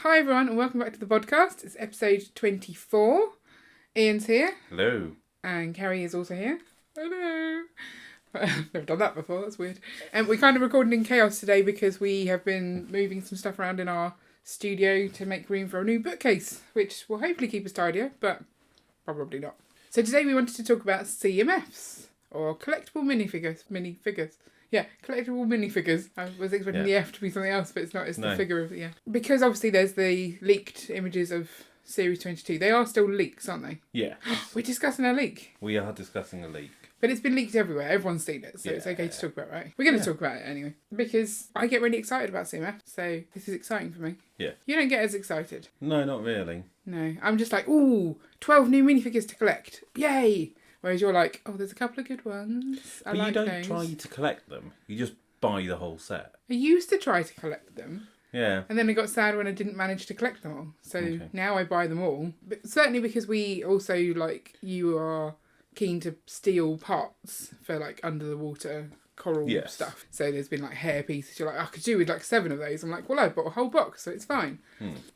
Hi everyone and welcome back to the Bodcast. It's episode 24. Ian's here. Hello. And Carrie is also here. Hello. Never done that before, that's weird. And we're kind of recording in chaos today because we have been moving some stuff around in our studio to make room for a new bookcase, which will hopefully keep us tidier, but probably not. So today we wanted to talk about CMFs, or collectible minifigures. Yeah, collectible minifigures. I was expecting the F to be something else, but it's not. It's the figure of Because obviously there's the leaked images of Series 22. They are still leaks, aren't they? Yeah. We're discussing a leak. We are discussing a leak. But it's been leaked everywhere. Everyone's seen it, so it's okay to talk about, right? We're going to talk about it anyway. Because I get really excited about CMF, so this is exciting for me. Yeah. You don't get as excited. No, not really. No. I'm just like, ooh, 12 new minifigures to collect. Yay! Whereas you're like, oh, there's a couple of good ones. But you don't try to collect them. You just buy the whole set. I used to try to collect them. Yeah. And then I got sad when I didn't manage to collect them all. So now I buy them all. But certainly because we also, you are keen to steal parts for, under the water coral stuff. So there's been, hair pieces. You're like, I could do with, 7 of those. I'm like, well, I bought a whole box, so it's fine.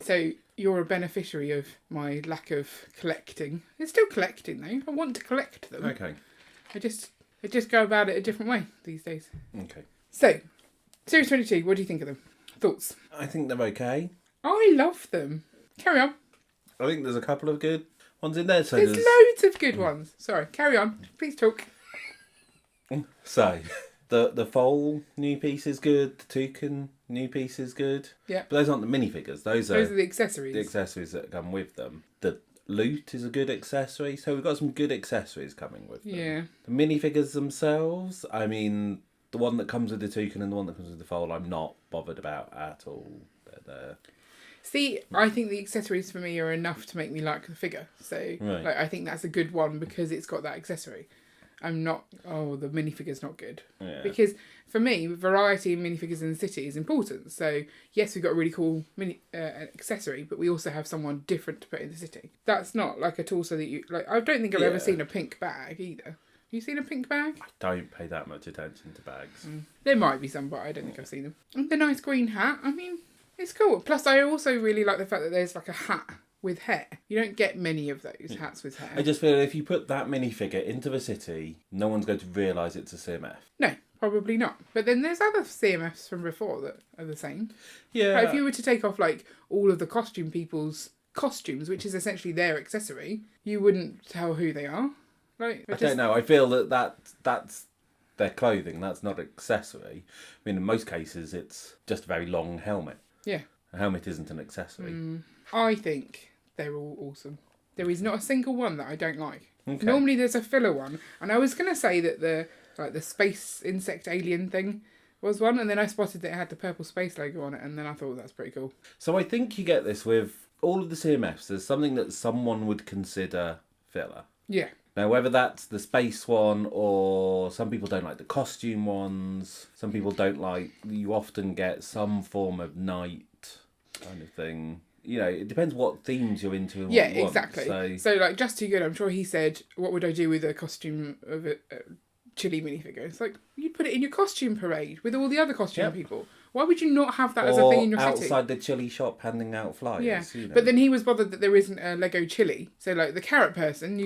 So you're a beneficiary of my lack of collecting. It's still collecting, though. I want to collect them. Okay. I just go about it a different way these days. Okay. So, Series 22, what do you think of them? Thoughts? I think they're okay. I love them. Carry on. I think there's a couple of good ones in there. So there's loads of good ones. Sorry, carry on. Please talk. So, the foal new piece is good. The toucan new piece is good. Yeah. But those aren't the minifigures. Those are the accessories. The accessories that come with them. The loot is a good accessory. So we've got some good accessories coming with them. Yeah. The minifigures themselves, I mean, the one that comes with the toucan and the one that comes with the foal, I'm not bothered about at all. See, I think the accessories for me are enough to make me like the figure. So, I think that's a good one because it's got that accessory. I'm not, the minifigure's not good. Yeah. Because for me, variety in minifigures in the city is important. So, yes, we've got a really cool accessory, but we also have someone different to put in the city. That's not a torso that you, I don't think I've ever seen a pink bag either. Have you seen a pink bag? I don't pay that much attention to bags. There might be some, but I don't think I've seen them. And the nice green hat, I mean, it's cool. Plus, I also really like the fact that there's a hat with hair. You don't get many of those hats with hair. I just feel if you put that minifigure into the city, no one's going to realise it's a CMF. No, probably not. But then there's other CMFs from before that are the same. Yeah. If you were to take off all of the costume people's costumes, which is essentially their accessory, you wouldn't tell who they are. I don't know. I feel that's their clothing. That's not accessory. I mean, in most cases, it's just a very long helmet. Yeah. A helmet isn't an accessory. I think they're all awesome. There is not a single one that I don't like. Okay. Normally there's a filler one. And I was going to say that the space insect alien thing was one. And then I spotted that it had the purple space logo on it. And then I thought that's pretty cool. So I think you get this with all of the CMFs. There's something that someone would consider filler. Yeah. Now, whether that's the space one or some people don't like the costume ones, some people don't like, you often get some form of night kind of thing. You know, it depends what themes you're into and what you want. Exactly. So Just Too Good, I'm sure he said, what would I do with a costume of a chili minifigure? It's you'd put it in your costume parade with all the other costume people. Why would you not have that as a thing in your city? Outside the chili shop handing out flyers. Yeah, you know. But then he was bothered that there isn't a Lego chili. So the carrot person,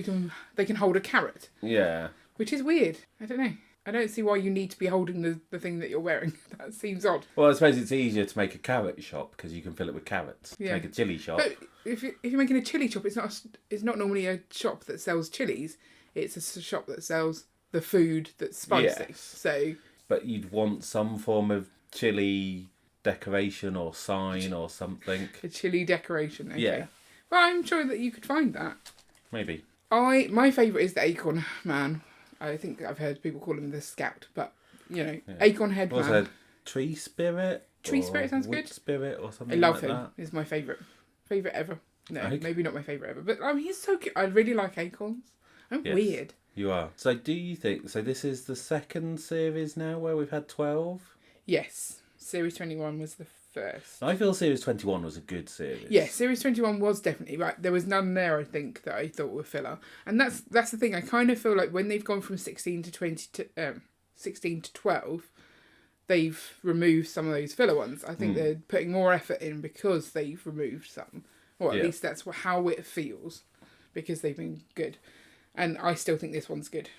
they can hold a carrot. Yeah. Which is weird. I don't know. I don't see why you need to be holding the thing that you're wearing. That seems odd. Well, I suppose it's easier to make a carrot shop because you can fill it with carrots. Yeah. To make a chili shop. But if you're making a chili shop, it's not normally a shop that sells chilies. It's a shop that sells the food that's spicy. Yes. So. But you'd want some form of chili decoration or sign or something. A chili decoration. Okay. Yeah. Well, I'm sure that you could find that. Maybe. My favourite is the acorn man. I think I've heard people call him the scout, but acorn head What's man. a tree spirit? Tree spirit sounds wood good. Spirit or something. I love like him. That. He's my favourite ever. No, Okay. maybe not my favourite ever, but he's so cute. I really like acorns. I'm weird. You are. So do you think? So this is the second series now where we've had 12. Yes, Series 21 was the first. I feel Series 21 was a good series. Yeah, Series 21 was definitely right. There was none there, I think, that I thought were filler, and that's the thing. I kind of feel like when they've gone from 16 to 12, they've removed some of those filler ones. I think they're putting more effort in because they've removed some. Or at least that's how it feels, because they've been good. And I still think this one's good.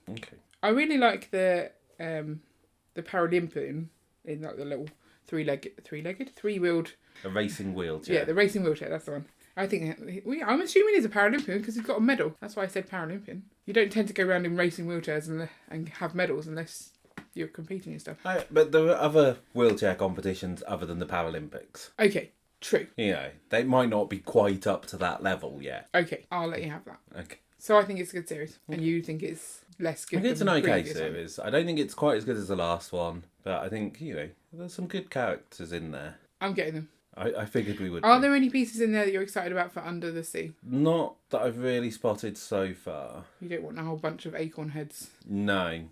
Okay. I really like the Paralympian in like the little three-wheeled... A racing wheelchair. Yeah, the racing wheelchair, that's the one. I think, I'm assuming he's a Paralympian because he's got a medal. That's why I said Paralympian. You don't tend to go around in racing wheelchairs and have medals unless you're competing and stuff. But there are other wheelchair competitions other than the Paralympics. Okay, true. You know, they might not be quite up to that level yet. Okay, I'll let you have that. Okay. So I think it's a good series, and you think it's less good. I think it's an than the okay previous series. I don't think it's quite as good as the last one, but I think, you know, there's some good characters in there. I'm getting them. I figured we would. Are there any pieces in there that you're excited about for Under the Sea? Not that I've really spotted so far. You don't want a whole bunch of acorn heads. No.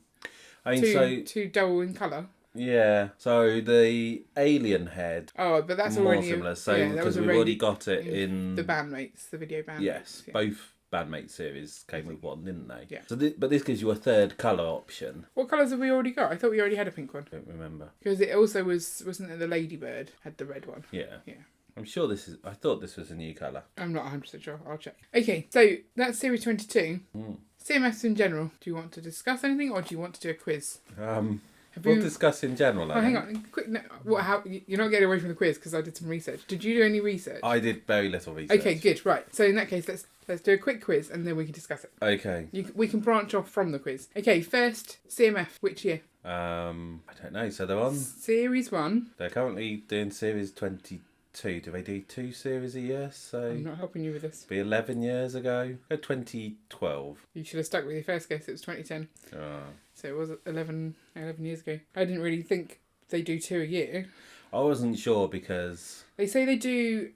I mean, too dull in colour. Yeah. So the alien head. Oh, but that's more already similar. So because we've already got it in the Bandmates, the video Bandmates. Yes, both Bandmate series came with one, didn't they? Yeah. So but this gives you a third colour option. What colours have we already got? I thought we already had a pink one. I don't remember. Because it also wasn't it the Ladybird had the red one? Yeah. Yeah. I'm sure I thought this was a new colour. I'm not 100% sure. I'll check. Okay, so that's Series 22. CMFs in general. Do you want to discuss anything or do you want to do a quiz? We'll discuss in general. Oh, hang on. Quick. No, you're not getting away from the quiz because I did some research. Did you do any research? I did very little research. Okay, good. Right. So in that case, let's do a quick quiz and then we can discuss it. Okay. We can branch off from the quiz. Okay, first CMF. Which year? I don't know. So they're on Series 1. They're currently doing Series 22. Do they do 2 series a year? So I'm not helping you with this. Be 11 years ago. 2012. You should have stuck with your first guess. It was 2010. Oh. So it was 11 years ago. I didn't really think they do 2 a year. I wasn't sure because they say they do.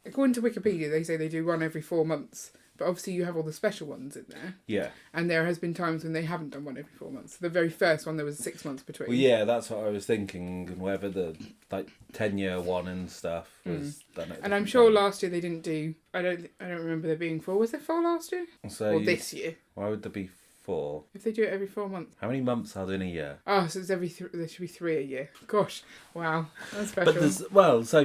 According to Wikipedia, they say they do one every 4 months. But obviously you have all the special ones in there. Yeah. And there has been times when they haven't done one every 4 months. The very first one, there was 6 months between. Well, yeah, that's what I was thinking. And whether the 10-year one and stuff was done at. And I'm sure last year they didn't do. I don't remember there being 4. Was there 4 last year? So or this year? Why would there be 4? If they do it every 4 months. How many months are there in a year? Oh, so it's there should be 3 a year. Gosh, wow, that's special.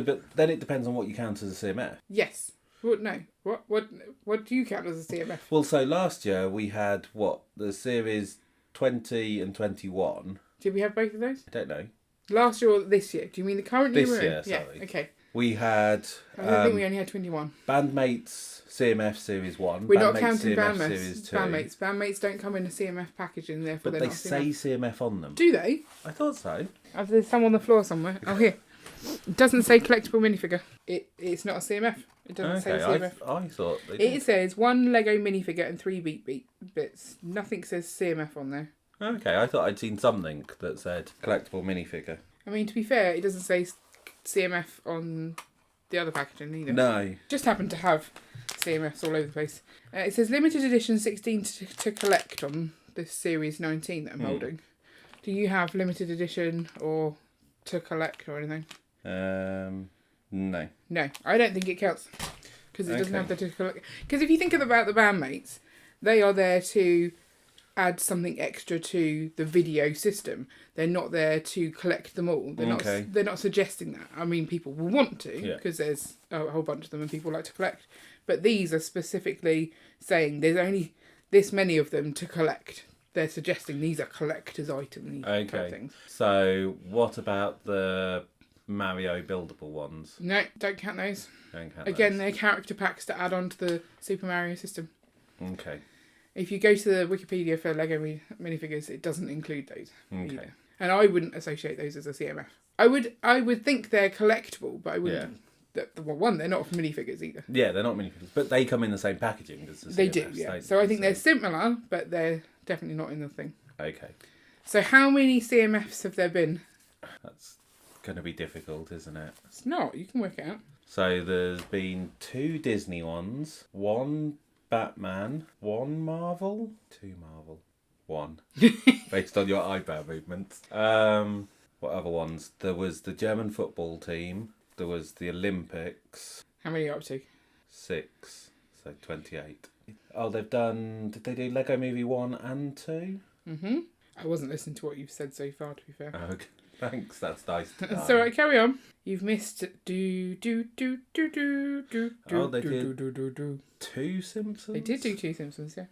But then it depends on what you count as a CMF. Yes. What? No. What do you count as a CMF? Well, so last year we had the series 20 and 21. Did we have both of those? I don't know. Last year or this year? Do you mean the current year? This year, yeah. sorry. Okay. We had. I don't think we only had 21. Bandmates CMF Series 1. We're not counting CMF Series 2. Bandmates don't come in a CMF packaging, therefore but they're they not say CMF on them. Do they? I thought so. There's some on the floor somewhere. Oh, here. It doesn't say collectible minifigure. It's not a CMF. It doesn't say CMF. I thought they did. It says 1 Lego minifigure and 3 beat bits. Nothing says CMF on there. Okay, I thought I'd seen something that said collectible minifigure. I mean, to be fair, it doesn't say CMF on the other packaging either. No. Just happened to have CMFs all over the place. It says limited edition 16 to collect on this series 19 that I'm holding. Do you have limited edition or to collect or anything? No. No, I don't think it counts because it doesn't have the to collect. Because if you think about the Bandmates, they are there to add something extra to the video system. They're not there to collect them all. They're not suggesting that. I mean, people will want to because there's a whole bunch of them and people like to collect. But these are specifically saying there's only this many of them to collect. They're suggesting these are collector's items. Type things. So what about the Mario buildable ones? No, don't count those. Don't count Again, those. they're character packs to add on to the Super Mario system. Okay. If you go to the Wikipedia for Lego minifigures, it doesn't include those either. And I wouldn't associate those as a CMF. I would think they're collectible, but I wouldn't. Yeah. They're not minifigures either. Yeah, they're not minifigures, but they come in the same packaging as the CMFs. They do, yeah. So I think they're similar, but they're definitely not in the thing. Okay. So how many CMFs have there been? That's going to be difficult, isn't it? It's not. You can work it out. So there's been 2 Disney ones, 1 Batman, 1 Marvel, 2 Marvel, 1. Based on your eyebrow movements. What other ones? There was the German football team. There was the Olympics. How many are you up to? 6. So 28. Oh, did they do Lego Movie 1 and 2? Mm-hmm. I wasn't listening to what you've said so far, to be fair. Okay. Thanks, that's nice. It's alright, carry on. You've missed do. Oh, they did 2 Simpsons? They did do 2 Simpsons, yeah.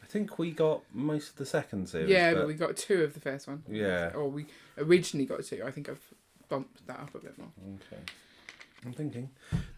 I think we got most of the second series. Yeah, but we got 2 of the first one. Yeah. Or we originally got 2. I think I've bumped that up a bit more. Okay. I'm thinking.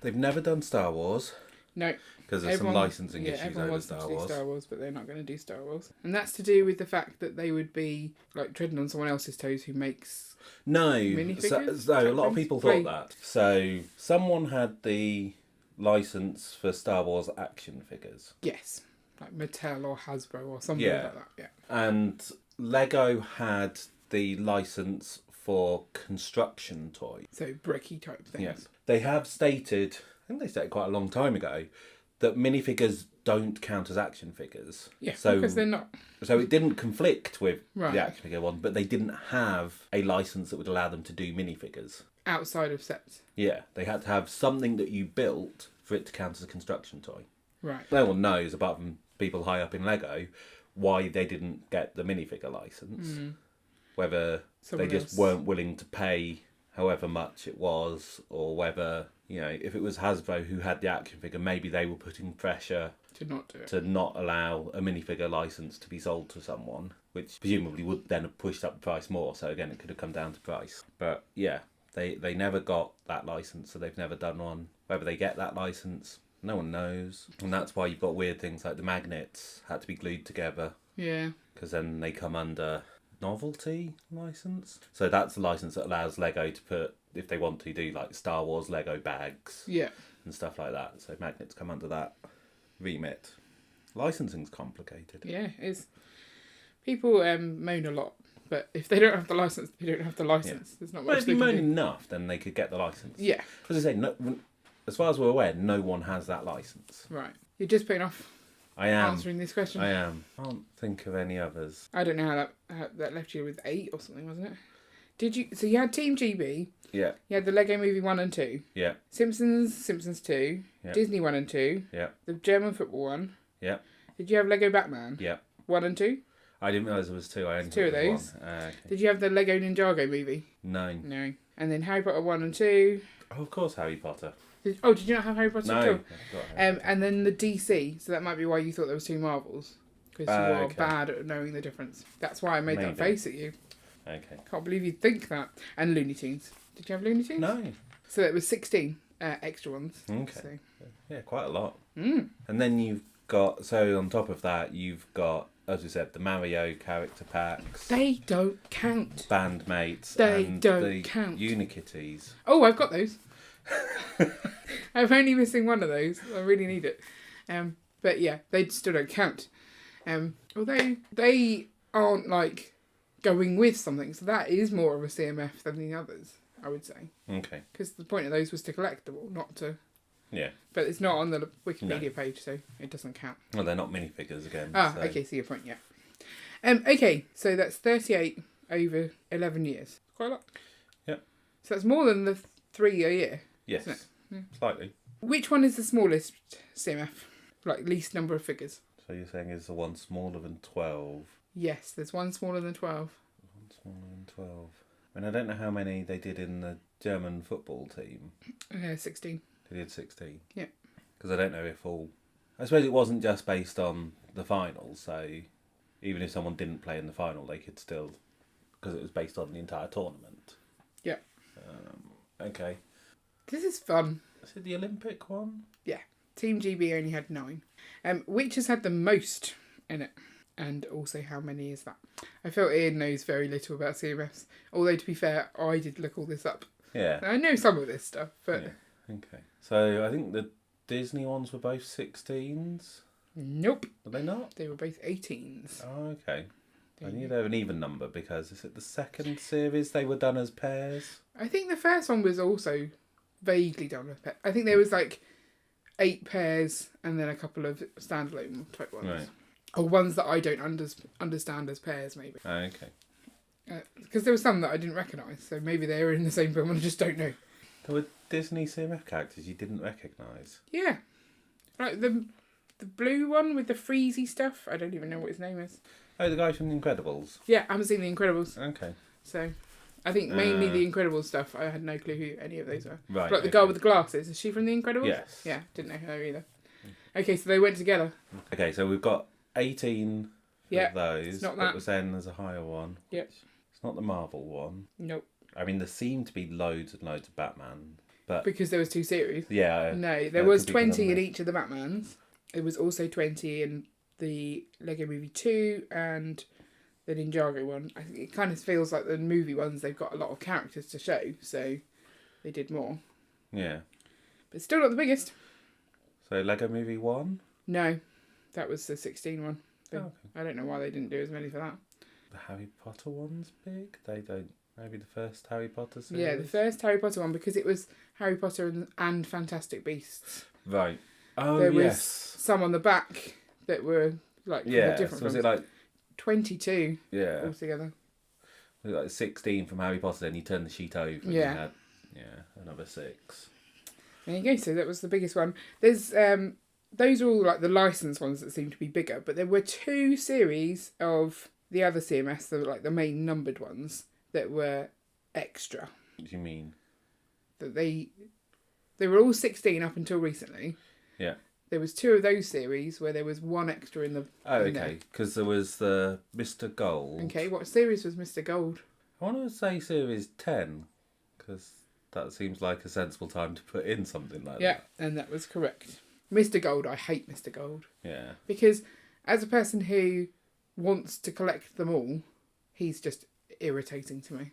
They've never done Star Wars. No. Because there's some licensing issues everyone over wants Star to Wars. do Star Wars, but they're not going to do Star Wars. And that's to do with the fact that they would be like treading on someone else's toes who makes minifigures. So a lot of people thought that. So someone had the license for Star Wars action figures. Yes. Like Mattel or Hasbro or something like that, yeah. And Lego had the license for construction toys. So bricky type things. Yes. They have stated, I think they stated quite a long time ago, that minifigures don't count as action figures. Yeah, so, because they're not. So it didn't conflict with Right. the action figure one, but they didn't have a license that would allow them to do minifigures. Outside of sets. Yeah, they had to have something that you built for it to count as a construction toy. Right. No one knows, apart from people high up in Lego, why they didn't get the minifigure license. Whether Someone they just else. weren't willing to pay however much it was, or whether, you know, if it was Hasbro who had the action figure, maybe they were putting pressure To not do it. to not allow a minifigure license to be sold to someone, which presumably would then have pushed up the price more. So again, it could have come down to price. But yeah, they never got that license, so they've never done one. Whether they get that license, no one knows. And that's why you've got weird things like the magnets had to be glued together, Yeah. because then they come under novelty license. So that's a license that allows Lego to put, if they want to, do like Star Wars Lego bags Yeah. and stuff like that. So magnets come under that remit. Licensing's complicated. Yeah, it's people moan a lot, but if they don't have the license, they don't have the license. There's not Well, much if they you can moan do. enough, then they could get the license. Yeah. As I say, no, as far as we're aware, no one has that license. Right. You're just putting off I am. answering this question. I am. I can't think of any others. I don't know how that left you with 8 or something, wasn't it? Did you? So you had Team GB. Yeah. You had the Lego Movie 1 and 2. Yeah. Simpsons 2. Yeah. Disney 1 and 2. Yeah. The German football one. Yeah. Did you have Lego Batman? Yeah. 1 and 2? I didn't realise there was 2. I only 2 of thought there those. was 1. Okay. Did you have the Lego Ninjago movie? 9. No. And then Harry Potter 1 and 2. Oh, of course, Harry Potter. Did you not have Harry Potter No. at all? I've got Harry Potter. And then the DC, so that might be why you thought there was 2 Marvels. Because you are Okay. bad at knowing the difference. That's why I made that Maybe. face at you. Okay. Can't believe you'd think that. And Looney Tunes. Did you have Looney Tunes? No. So it was 16 extra ones. Okay. So. Yeah, quite a lot. Mm. And then you've got, so on top of that, you've got, as we said, the Mario character packs, They don't count. bandmates, They and don't the count. Unikitties. Oh, I've got those. I'm only missing one of those. I really need it. But yeah, they still don't count. Although they aren't like going with something, so that is more of a CMF than the others, I would say. Okay. Because the point of those was to collectible, not to. Yeah. But it's not on the Wikipedia page, so it doesn't count. Well, they're not minifigures again. Ah, so. okay, see your point, yeah. Okay, so that's 38 over 11 years. Quite a lot. Yep. So that's more than the 3 a year. Yes. Isn't it? Yeah. Slightly. Which one is the smallest CMF? Like, least number of figures? So you're saying is the one smaller than 12? Yes, there's one smaller than 12. One smaller than 12. I mean, I don't know how many they did in the German football team. 16. They did 16. Yeah. Because I don't know if all... I suppose it wasn't just based on the final, so even if someone didn't play in the final, they could still... Because it was based on the entire tournament. Yeah. Okay. This is fun. Is it the Olympic one? Yeah. Team GB only had 9. Which has had the most in it? And also, how many is that? I feel Ian knows very little about CMFs. Although, to be fair, I did look all this up. Yeah. I know some of this stuff, but... Yeah. Okay. So I think the Disney ones were both 16s. Nope. Were they not? They were both 18s. Oh, okay. I knew they were an even number because is it the second series they were done as pairs? I think the first one was also vaguely done with pairs. I think there was like 8 pairs and then a couple of standalone type ones. Right. Or ones that I don't understand as pairs, maybe. Oh, okay. Because there were some that I didn't recognise, so maybe they were in the same film and I just don't know. There were Disney CMF characters you didn't recognise. Yeah. Like the blue one with the freezy stuff. I don't even know what his name is. Oh, the guy from The Incredibles. Yeah, I haven't seen The Incredibles. Okay. So, I think mainly the Incredibles stuff. I had no clue who any of those were. Right. Like the girl with the glasses. Is she from the Incredibles? Yes. Yeah, didn't know her either. Okay, so they went together. Okay, so we've got 18 of those. It's not but that. was then there's a higher one. Yep. It's not the Marvel one. Nope. I mean, there seem to be loads and loads of Batman, but Because there was 2 series. yeah. No, there was 20 in each of the Batmans. It was also 20 in the Lego Movie 2 and the Ninjago one. I think it kind of feels like the movie ones, they've got a lot of characters to show, so they did more. Yeah. But still not the biggest. So Lego Movie 1? No, that was the 16 one. Okay. I don't know why they didn't do as many for that. The Harry Potter one's big? They don't... Maybe the first Harry Potter series? Yeah, the first Harry Potter one, because it was Harry Potter and Fantastic Beasts. Right. Oh, there was yes. some on the back that were like different. So was it like 22 altogether? Was it like 16 from Harry Potter, then you turn the sheet over and you had another 6. There you go, so that was the biggest one. There's those are all like the licensed ones that seem to be bigger, but there were 2 series of the other CMFs, the main numbered ones, that were extra. What do you mean? That they were all 16 up until recently. Yeah. There was 2 of those series where there was 1 extra in the... Oh, okay. Because there was the Mr. Gold. Okay, what series was Mr. Gold? I want to say series 10, because that seems like a sensible time to put in something like that. Yeah, and that was correct. Mr. Gold, I hate Mr. Gold. Yeah. Because as a person who wants to collect them all, he's just irritating to me.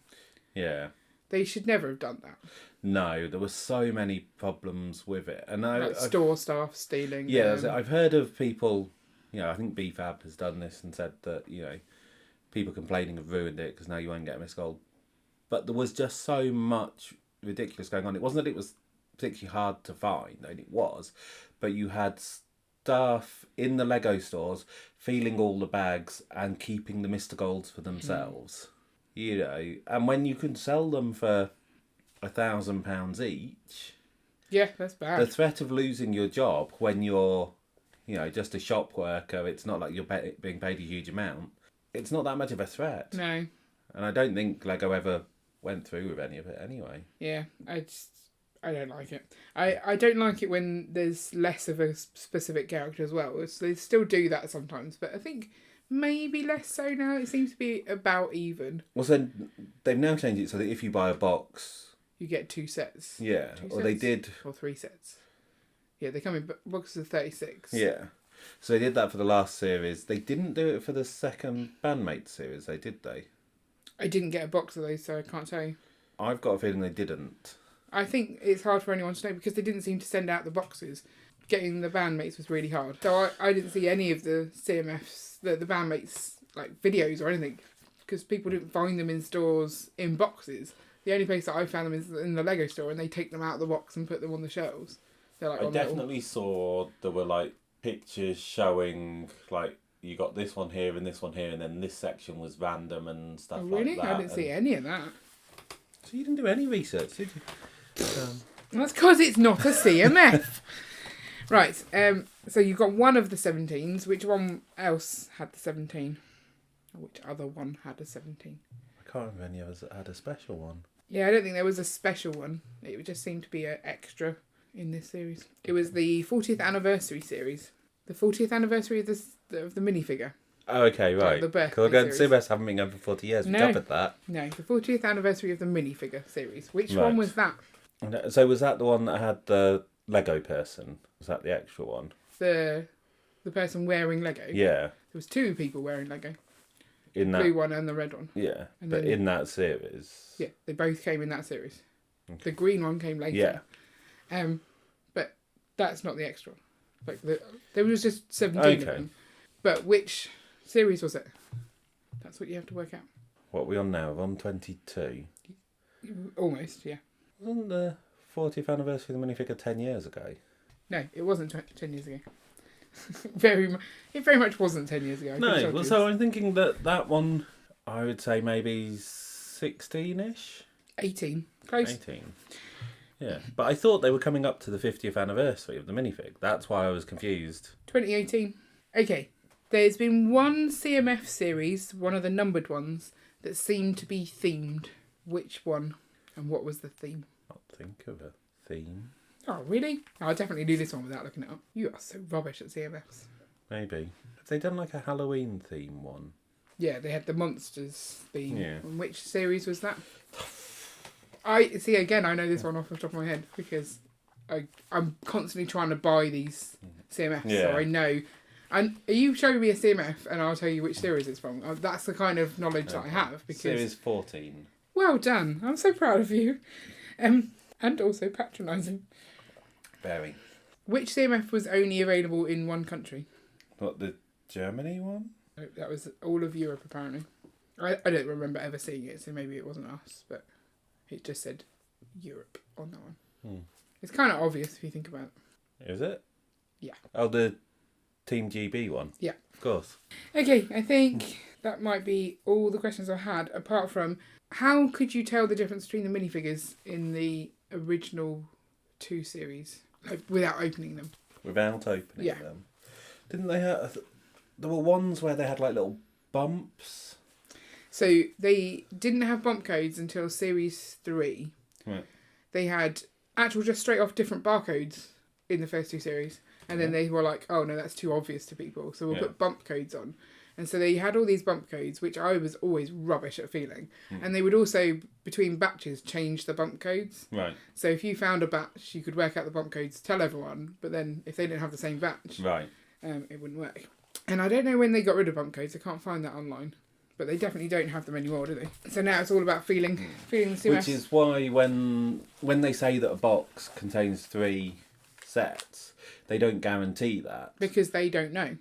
Yeah. They should never have done that. No, there were so many problems with it. And store staff stealing. Yeah, I've heard of people, I think BFAB has done this and said that, people complaining have ruined it because now you won't get a Miss Gold. But there was just so much ridiculous going on. It wasn't that it was particularly hard to find, and it was, but you had staff in the Lego stores feeling all the bags and keeping the Mr. Golds for themselves. And when you can sell them for £1,000 each. Yeah, that's bad. The threat of losing your job when you're, just a shop worker, it's not like you're being paid a huge amount. It's not that much of a threat. No. And I don't think Lego ever went through with any of it anyway. Yeah, I don't like it. I don't like it when there's less of a specific character as well. They still do that sometimes, but I think maybe less so now. It seems to be about even. Well, so they've now changed it so that if you buy a box... You get 2 sets. Yeah, or they did... Or 3 sets. Yeah, they come in boxes of 36. Yeah. So they did that for the last series. They didn't do it for the second Bandmates series, did they? I didn't get a box of those, so I can't tell you. I've got a feeling they didn't. I think it's hard for anyone to know because they didn't seem to send out the boxes. Getting the Bandmates was really hard. So I didn't see any of the CMFs, the Bandmates, videos or anything, because people didn't find them in stores in boxes. The only place that I found them is in the Lego store, and they take them out of the box and put them on the shelves. They're I definitely saw there were pictures showing you got this one here and this one here, and then this section was random and stuff really? like that. I didn't see any of that. So you didn't do any research, did you? That's because it's not a CMF. Right, so you've got one of the 17s. Which one else had the 17? Or which other one had a 17? I can't remember any of us that had a special one. Yeah, I don't think there was a special one. It just seemed to be an extra in this series. It was the 40th anniversary series. The 40th anniversary of the minifigure. Oh, okay, right. The birthday Because series. CMS haven't been going for 40 years. We covered that. No, the 40th anniversary of the minifigure series. Which Right. one was that? So was that the one that had the Lego person? Was that the extra one? The person wearing Lego? Yeah. There was 2 people wearing Lego. In The that, blue one and the red one. yeah, And but then- in that series. Yeah, they both came in that series. Okay. The green one came later. Yeah. But that's not the extra. There was just 17 of them. But which series was it? That's what you have to work out. What are we on now? We're on 22. Almost, yeah. Wasn't the 40th anniversary of the minifigure 10 years ago? No, it wasn't 10 years ago. It very much wasn't 10 years ago. No, well, so I'm thinking that one, I would say maybe 16-ish? 18. Close. 18. Yeah, but I thought they were coming up to the 50th anniversary of the minifig. That's why I was confused. 2018. Okay. There's been one CMF series, one of the numbered ones, that seemed to be themed. which one and what was the theme? Not think of a theme. Oh, really? I'll definitely do this one without looking it up. You are so rubbish at CMFs. Maybe. Have they done like a Halloween theme one? Yeah, they had the monsters theme. Yeah. And which series was that? I see, again, I know this one off the top of my head because I'm constantly trying to buy these CMFs, Yeah. so I know. And you show me a CMF and I'll tell you which series it's from. That's the kind of knowledge that I have. Because Series 14. Well done. I'm so proud of you. And also patronising. Very. Which CMF was only available in one country? What, the Germany one? No, that was all of Europe, apparently. I don't remember ever seeing it, so maybe it wasn't us, but it just said Europe on that one. It's kind of obvious if you think about it. Is it? Yeah. Oh, the Team GB one? Yeah. Of course. Okay, I think that might be all the questions I had, apart from how could you tell the difference between the minifigures in the original 2 series without opening them? Without opening them. Didn't they have... There were ones where they had like little bumps. So they didn't have bump codes until series 3. Right. They had actual just straight off different barcodes in the first 2 series. And then they were like, oh no, that's too obvious to people. So we'll put bump codes on. And so they had all these bump codes, which I was always rubbish at feeling. And they would also, between batches, change the bump codes. Right. So if you found a batch, you could work out the bump codes, tell everyone. But then if they didn't have the same batch, Right. It wouldn't work. And I don't know when they got rid of bump codes. I can't find that online. But they definitely don't have them anymore, do they? So now it's all about feeling the CMS. Which is why when they say that a box contains 3 sets, they don't guarantee that. Because they don't know.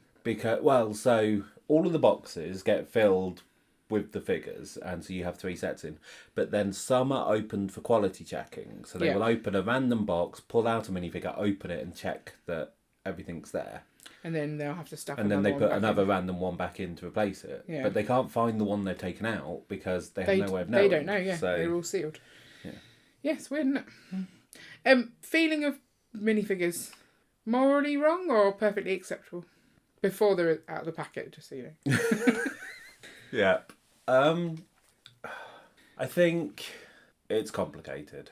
So all of the boxes get filled with the figures, and so you have 3 sets in. But then some are opened for quality checking. So they will open a random box, pull out a minifigure, open it, and check that everything's there. And then they'll have to stuff and then they put another random one back in to replace it. Yeah. But they can't find the one they've taken out because they have no way of knowing. They don't know, yeah. So, they're all sealed. Yeah. Yes, weird, isn't it? Feeling of minifigures, morally wrong or perfectly acceptable? Before they're out of the packet, just so you know. Yeah. I think it's complicated.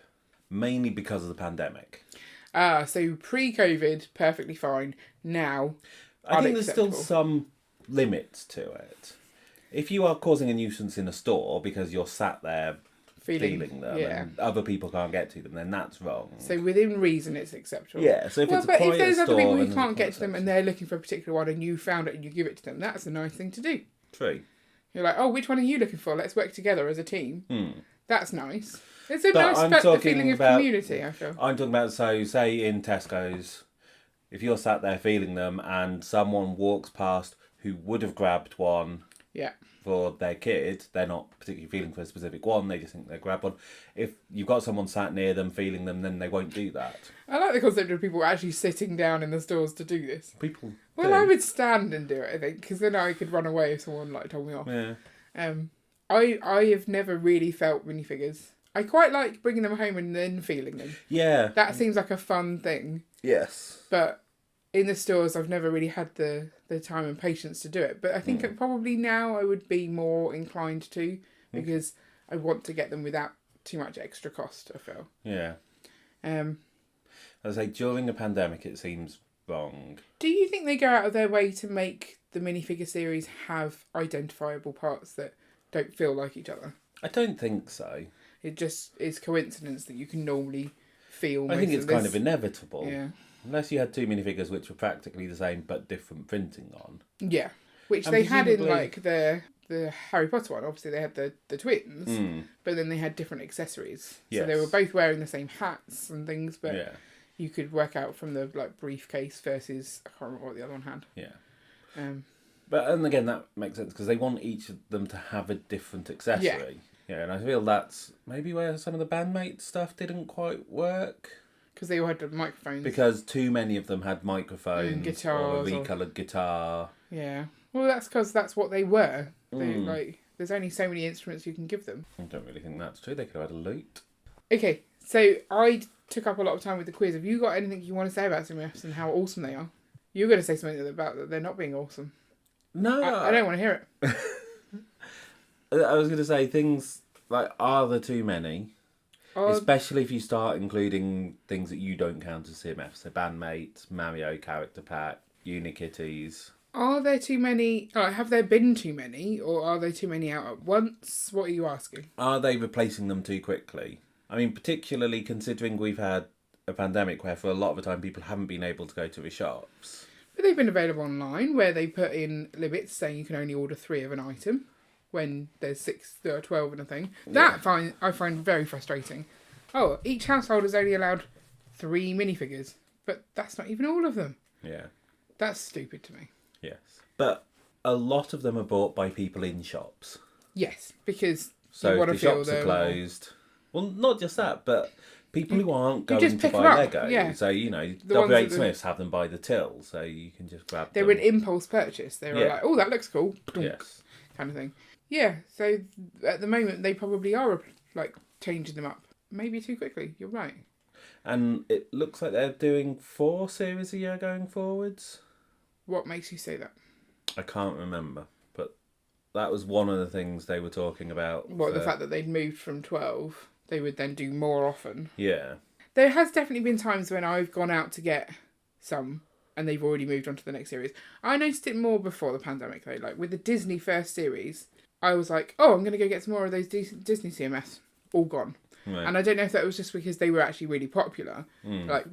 Mainly because of the pandemic. So pre-COVID, perfectly fine. Now, I think there's still some limits to it. If you are causing a nuisance in a store because you're sat there feeling them and other people can't get to them, then that's wrong. So within reason, it's acceptable. Yeah, so if it's a but quiet if there's other store people who and can't get to them and they're looking for a particular one and you found it and you give it to them, that's a nice thing to do. True. You're like, oh, which one are you looking for? Let's work together as a team. That's nice. It's a But nice feeling of community, I feel. I'm talking about, so say in Tesco's, if you're sat there feeling them and someone walks past who would have grabbed one for their kid, they're not particularly feeling for a specific one, they just think they'll grab one. If you've got someone sat near them feeling them, then they won't do that. I like the concept of people actually sitting down in the stores to do this. People Well, I would stand and do it, I think, because then I could run away if someone told me off. Yeah. I have never really felt minifigures. I quite like bringing them home and then feeling them. Yeah. That seems like a fun thing. Yes. But in the stores, I've never really had the time and patience to do it. But I think probably now I would be more inclined to, because I want to get them without too much extra cost, I feel. Yeah. As I say, during the pandemic, it seems wrong. Do you think they go out of their way to make the minifigure series have identifiable parts that don't feel like each other? I don't think so. It just is coincidence that you can normally feel. I think it's kind of inevitable. Yeah. Unless you had 2 minifigures which were practically the same but different printing on. Yeah. Which And they had in presumably- the Harry Potter one. Obviously they had the twins, but then they had different accessories. Yes. So they were both wearing the same hats and things, but Yeah. you could work out from the briefcase versus, I can't remember what the other one had. Yeah. But and again, that makes sense because they want each of them to have a different accessory. Yeah, and I feel that's maybe where some of the bandmate stuff didn't quite work. Because they all had the microphones. Because too many of them had microphones And guitars or a recoloured guitar. Yeah. Well, that's because that's what they were. They, there's only so many instruments you can give them. I don't really think that's true. They could have had a lute. Okay, so I took up a lot of time with the quiz. Have you got anything you want to say about CMFs and how awesome they are? You're going to say something about that they're not being awesome. No. I don't want to hear it. I was going to say things like, are there too many? Especially if you start including things that you don't count as CMFs, so bandmates, Mario character pack, Unikitties. Are there too many? Have there been too many, or are there too many out at once? What are you asking? Are they replacing them too quickly? I mean, particularly considering we've had a pandemic where for a lot of the time people haven't been able to go to the shops. But they've been available online where they put in limits saying you can only order 3 of an item when there's 6 or 12 and a thing. That I find very frustrating. Oh, each household is only allowed 3 minifigures, but that's not even all of them. Yeah. That's stupid to me. Yes. But a lot of them are bought by people in shops. Yes, because so you want to the feel shops are closed. Well, not just that, but people who aren't going to buy Lego. Yeah. So, W8 Smiths have them by the till, so you can just grab them. They were an impulse purchase. They were like, oh, that looks cool. Yes. Kind of thing. Yeah, so at the moment they probably are like changing them up. Maybe too quickly, you're right. And it looks like they're doing 4 series a year going forwards. What makes you say that? I can't remember, but that was one of the things they were talking about. What, the fact that they'd moved from 12, they would then do more often? Yeah. There has definitely been times when I've gone out to get some and they've already moved on to the next series. I noticed it more before the pandemic though. Like with the Disney first series, I was like, oh, I'm going to go get some more of those Disney CMFs. All gone. Right. And I don't know if that was just because they were actually really popular. Like,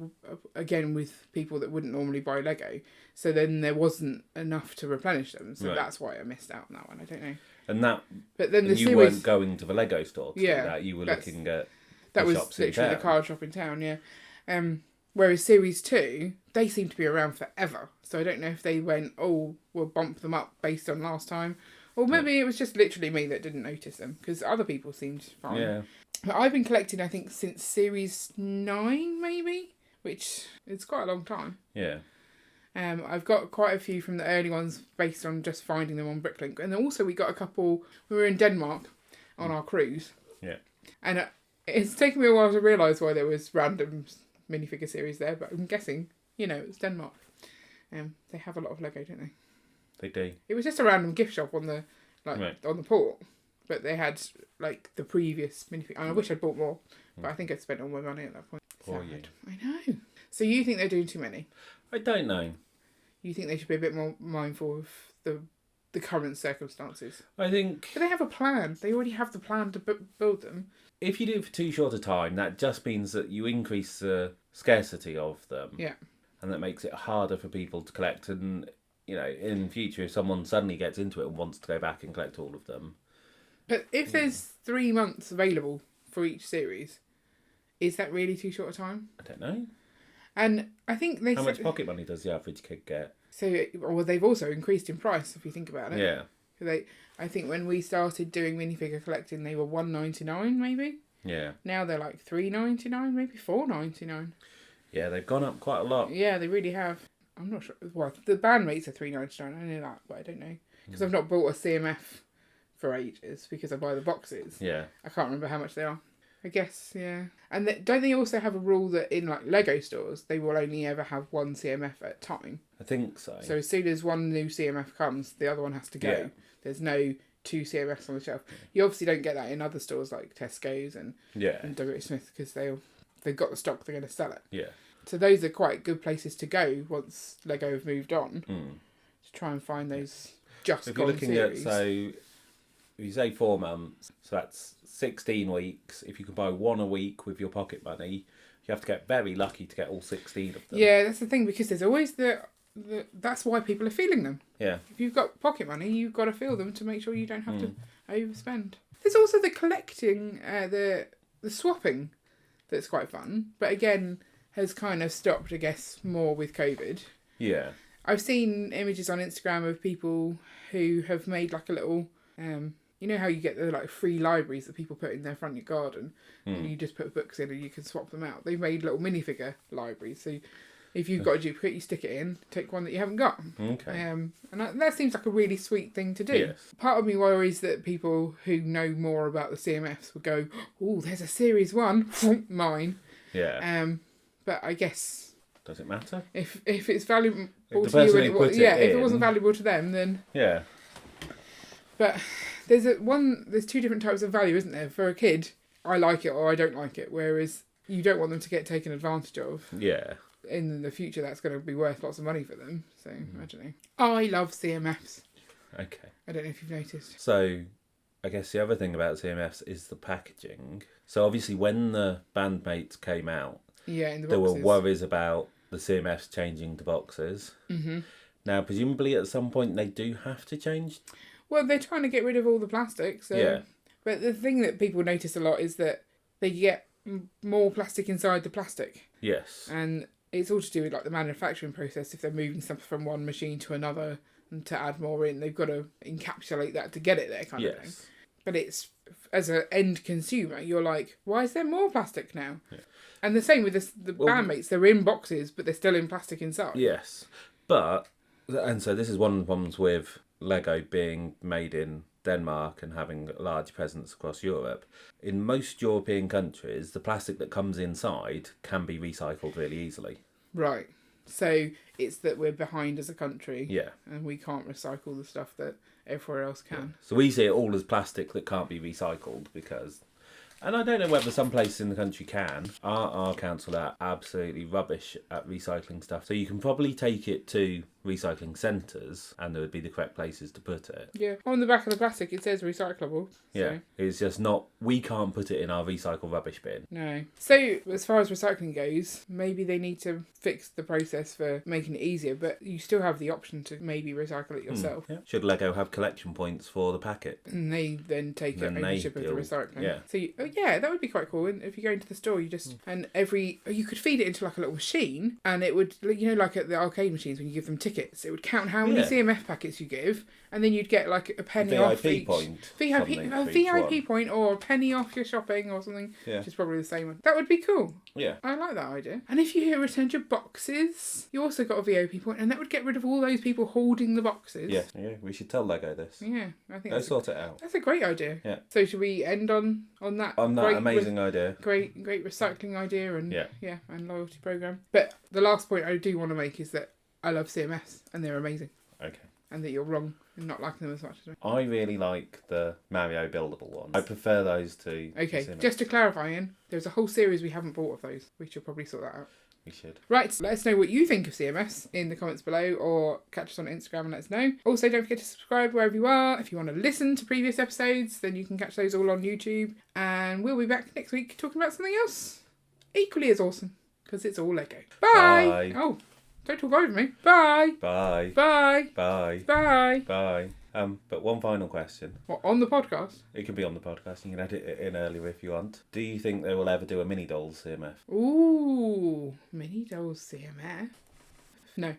again, with people that wouldn't normally buy Lego. So then there wasn't enough to replenish them. So that's why I missed out on that one. I don't know. And that... But then the you series... weren't going to the Lego store to do Yeah, that. You were looking at that the was shops literally in the card shop in town, yeah. Whereas Series 2, they seem to be around forever. So I don't know if they went, oh, we'll bump them up based on last time. Or maybe it was just literally me that didn't notice them. Because other people seemed fine. Yeah. But I've been collecting, I think, since Series 9, maybe? Which is quite a long time. Yeah. I've got quite a few from the early ones based on just finding them on Bricklink. And also we got a couple... We were in Denmark on our cruise. Yeah. And it's taken me a while to realise why there was random minifigure series there. But I'm guessing, it's Denmark. They have a lot of Lego, don't they? They do. It was just a random gift shop on the on the port. But they had, like, the previous minifigure. And I wish I'd bought more. But I think I'd spent all my money at that point. Poor you. I know. So you think they're doing too many? I don't know. You think they should be a bit more mindful of the current circumstances? I think... But they have a plan. They already have the plan to build them. If you do it for too short a time, that just means that you increase the scarcity of them. Yeah. And that makes it harder for people to collect. And, in future, if someone suddenly gets into it and wants to go back and collect all of them... But if there's 3 months available for each series, is that really too short a time? I don't know. And I think they... How much pocket money does the average kid get? So, well, they've also increased in price, if you think about it. Yeah. I think when we started doing minifigure collecting, they were $1.99 maybe. Yeah. Now they're like $3.99, maybe $4.99. Yeah, they've gone up quite a lot. Yeah, they really have. I'm not sure. Well, the bandmates are $3.99. I know that, but I don't know. Because I've not bought a CMF for ages because I buy the boxes. Yeah. I can't remember how much they are. I guess, yeah. And don't they also have a rule that in like Lego stores, they will only ever have one CMF at a time? I think so. So as soon as one new CMF comes, the other one has to go. Yeah. There's no 2 CMFs on the shelf. You obviously don't get that in other stores like Tesco's and W.H. Smith because they've got the stock, they're going to sell it. Yeah. So those are quite good places to go once Lego have moved on to try and find those just if gone you're looking series. at, so if you say 4 months, so that's 16 weeks. If you can buy 1 a week with your pocket money, you have to get very lucky to get all 16 of them. Yeah, that's the thing, because there's always that's why people are feeling them. Yeah. If you've got pocket money, you've got to feel them to make sure you don't have to overspend. There's also the collecting, the swapping that's quite fun, but again has kind of stopped, I guess, more with COVID. Yeah. I've seen images on Instagram of people who have made like a little, you know how you get the like free libraries that people put in their front garden and you just put books in and you can swap them out. They've made little minifigure libraries. So if you've got a duplicate, you stick it in, take one that you haven't got. Okay. And that seems like a really sweet thing to do. Yes. Part of me worries that people who know more about the CMFs would go, oh, there's a series 1, mine. Yeah. But I guess... Does it matter? If it's valuable If the to you person and who it was, put it if it in- wasn't valuable to them, then... Yeah. But there's two different types of value, isn't there? For a kid, I like it or I don't like it, whereas you don't want them to get taken advantage of. Yeah. In the future, that's going to be worth lots of money for them. So, I don't know. I love CMFs. Okay. I don't know if you've noticed. So, I guess the other thing about CMFs is the packaging. So, obviously, when the Bandmates came out, in the boxes. There were worries about the CMFs changing to boxes. Mm-hmm. Now, presumably at some point they do have to change. Well, they're trying to get rid of all the plastic. So. Yeah. But the thing that people notice a lot is that they get more plastic inside the plastic. Yes. And it's all to do with like the manufacturing process. If they're moving stuff from one machine to another and to add more in, they've got to encapsulate that to get it there kind of thing. But it's, as an end consumer, you're like, why is there more plastic now? Yeah. And the same with the Bandmates. They're in boxes, but they're still in plastic inside. Yes. But, and so this is one of the problems with Lego being made in Denmark and having a large presence across Europe. In most European countries, the plastic that comes inside can be recycled really easily. Right. So it's that we're behind as a country. Yeah. And we can't recycle the stuff that everywhere else can. Yeah. So we see it all as plastic that can't be recycled because... And I don't know whether some places in the country can. Our council are absolutely rubbish at recycling stuff. So you can probably take it to recycling centres and there would be the correct places to put it. Yeah. On the back of the plastic it says recyclable. Yeah. It's just not... We can't put it in our recycle rubbish bin. No. So as far as recycling goes, maybe they need to fix the process for making it easier, but you still have the option to maybe recycle it yourself. Yeah. Should Lego have collection points for the packet? And they then take ownership of the recycling. Yeah. So that would be quite cool. And if you go into the store, you just and you could feed it into like a little machine, and it would, like at the arcade machines when you give them tickets, it would count how many CMF packets you give, and then you'd get like a penny off each. VIP point or a penny off your shopping or something. Yeah. Which is probably the same one. That would be cool. Yeah. I like that idea. And if you returned your boxes, you also got a VOP point, and that would get rid of all those people hoarding the boxes. Yeah. We should tell Lego this. Yeah, I think sort it out. That's a great idea. Yeah. So should we end on that? On that amazing idea. Great recycling idea and and loyalty program. But the last point I do want to make is that I love CMFs and they're amazing. Okay. And that you're wrong in not liking them as much as me. I really like the Mario buildable ones. I prefer those to... Okay, just to clarify, Ian, there's a whole series we haven't bought of those. We should probably sort that out. We should. Right, let us know what you think of CMFs in the comments below, or catch us on Instagram and let us know. Also, don't forget to subscribe wherever you are. If you want to listen to previous episodes, then you can catch those all on YouTube. And we'll be back next week talking about something else equally as awesome, because it's all Lego. Bye! Oh, don't talk over me. Bye! Bye! Bye! Bye! Bye! Bye! But one final question. What, on the podcast? It can be on the podcast. You can edit it in earlier if you want. Do you think they will ever do a Mini Dolls CMF? Ooh, Mini Dolls CMF? No.